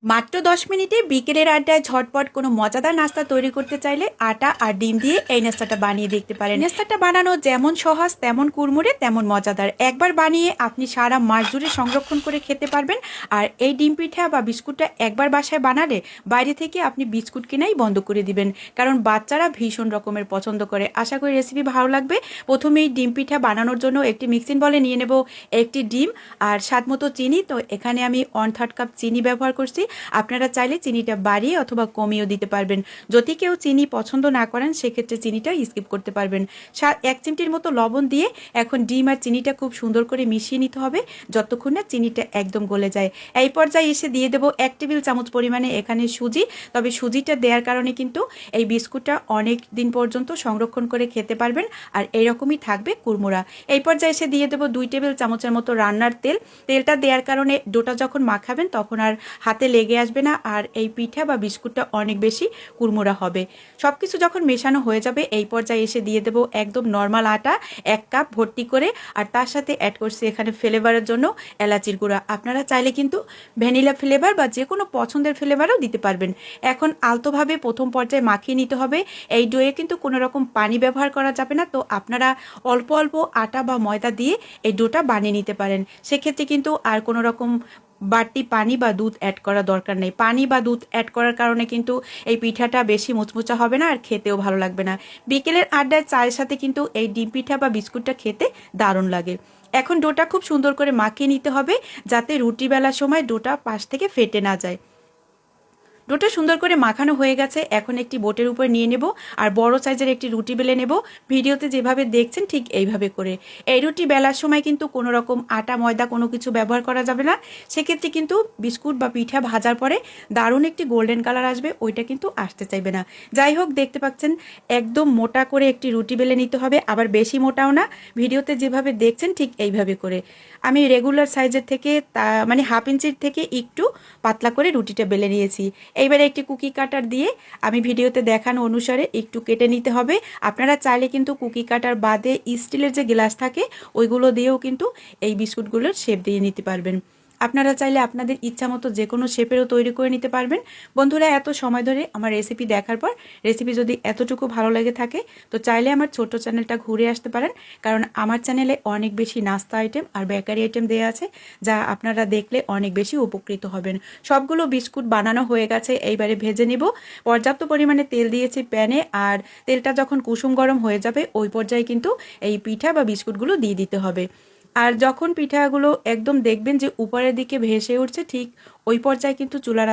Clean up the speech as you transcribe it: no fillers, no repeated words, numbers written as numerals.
মাত্র 10 মিনিটে বিকেলের আড্ডায় ঝটপট কোনো মজাদার নাস্তা তৈরি করতে চাইলে আটা আর ডিম দিয়ে এই নাস্তাটা বানিয়ে দেখতে পারেন। নাস্তাটা বানানো যেমন সহজ তেমন কুড়মুড়ে তেমন মজাদার। একবার বানিয়ে আপনি সারা মাস জুড়ে সংরক্ষণ করে খেতে পারবেন। আর এই ডিম পিঠা বা বিস্কুটটা একবার বাসায় বানালে বাইরে থেকে আপনি বিস্কুট কেনাই বন্ধ করে দিবেন, কারণ বাচ্চারা ভীষণ রকমের পছন্দ করে। আশা করি রেসিপি ভালো লাগবে। প্রথমেই ডিম পিঠা বানানোর জন্য একটি মিক্সিং বলে নিয়ে নেব একটি ডিম আর স্বাদ মতো চিনি। তো এখানে আমি 1/3 কাপ চিনি ব্যবহার করছি। আপনারা চাইলে চিনিটা বাড়িয়ে অথবা কমিয়েও দিতে পারবেন। যদি কেউ চিনি পছন্দ না করেন সেক্ষেত্রে চিনিটা স্কিপ করতে পারবেন। 1 চিমটির মতো লবণ দিয়ে এখন ডিম আর চিনিটা খুব সুন্দর করে মিশিয়ে নিতে হবে যতক্ষণ না চিনিটা একদম গলে যায়। এই পর্যায়ে এসে দিয়ে দেবো 1 টেবিল চামচ পরিমাণে এখানে সুজি। তবে সুজিটা দেওয়ার কারণে কিন্তু এই বিস্কুটটা অনেক দিন পর্যন্ত সংরক্ষণ করে খেতে পারবেন আর এইরকমই থাকবে কুড়মুড়া। এই পর্যায়ে এসে দিয়ে দেবো 2 টেবিল চামচের মতো রান্নার তেল। তেলটা দেওয়ার কারণে ডোটা যখন মাখাবেন তখন আর হাতে লেগে আসবে না আর এই পিঠা বা বিস্কুটটা অনেক বেশি কুড়মুড়া হবে। সব কিছু যখন মেশানো হয়ে যাবে এই পর্যায়ে এসে দিয়ে দেবো একদম নর্মাল আটা 1 কাপ ভর্তি করে। আর তার সাথে অ্যাড করছি এখানে ফ্লেভারের জন্য এলাচির গুঁড়া। আপনারা চাইলে কিন্তু ভ্যানিলা ফ্লেভার বা যে কোনো পছন্দের ফ্লেভারও দিতে পারবেন। এখন আলতোভাবে প্রথম পর্যায়ে মাখিয়ে নিতে হবে। এই ডোয়ে কিন্তু কোনো রকম পানি ব্যবহার করা যাবে না। তো আপনারা অল্প অল্প আটা বা ময়দা দিয়ে এই ডোটা বানিয়ে নিতে পারেন। সেক্ষেত্রে কিন্তু আর কোনো রকম বাড়তি পানি বা দুধ অ্যাড করা দরকার নেই। পানি বা দুধ অ্যাড করার কারণে কিন্তু এই পিঠাটা বেশি মুচমুচা হবে না আর খেতেও ভালো লাগবে না। বিকেলের আড্ডায় চায়ের সাথে কিন্তু এই ডিম পিঠা বা বিস্কুটটা খেতে দারুণ লাগে। এখন ডোটা খুব সুন্দর করে মাখিয়ে নিতে হবে যাতে রুটি বেলার সময় ডোটা পাশ থেকে ফেটে না যায়। ডোটা সুন্দর করে মাখানো হয়ে গেছে। এখন একটি বোটের উপর নিয়ে নেব আর বড় সাইজের একটি রুটি বেলে নেব। ভিডিওতে যেভাবে দেখছেন ঠিক এইভাবে করে। এই রুটি বেলার সময় কিন্তু কোনো রকম আটা ময়দা কোনো কিছু ব্যবহার করা যাবে না। সেক্ষেত্রে কিন্তু বিস্কুট বা পিঠা ভাজার পরে দারুণ একটি গোল্ডেন কালার আসবে, ওইটা কিন্তু আসতে চাইবে না। যাই হোক, দেখতে পাচ্ছেন একদম মোটা করে একটি রুটি বেলে নিতে হবে, আবার বেশি মোটাও না। ভিডিওতে যেভাবে দেখছেন ঠিক এইভাবে করে। আমি রেগুলার সাইজের থেকে মানে 1/2 ইঞ্চির থেকে একটু পাতলা করে রুটিটা বেলে নিয়েছি। এইবারে একটি কুকি কাটার দিয়ে আমি ভিডিওতে দেখানো অনুসারে একটু কেটে নিতে হবে। আপনারা চাইলে কিন্তু কুকি কাটার বাদে স্টিলের যে গ্লাস থাকে ওইগুলো দিয়েও কিন্তু এই বিস্কুটগুলোর শেপ দিয়ে নিতে পারবেন। আপনারা চাইলে আপনাদের ইচ্ছা মতো যে কোনো শেপেরও তৈরি করে নিতে পারবেন। বন্ধুরা, এত সময় ধরে আমার রেসিপি দেখার পর রেসিপি যদি এতটুকু ভালো লেগে থাকে তো চাইলে আমার ছোট চ্যানেলটা ঘুরে আসতে পারেন, কারণ আমার চ্যানেলে অনেক বেশি নাস্তা আইটেম আর বেকারি আইটেম দেওয়া আছে যা আপনারা দেখলে অনেক বেশি উপকৃত হবেন। সবগুলো বিস্কুট বানানো হয়ে গেছে। এইবারে ভেজে নিব। পর্যাপ্ত পরিমাণে তেল দিয়েছি প্যানে, আর তেলটা যখন কুসুম গরম হয়ে যাবে ওই পর্যায়ে কিন্তু এই পিঠা বা বিস্কুটগুলো দিয়ে দিতে হবে। আর যখন পিঠাগুলো একদম দেখবেন যে উপরের দিকে ভেসে উঠছে ঠিক ওই পর্যায়ে কিন্তু চুলার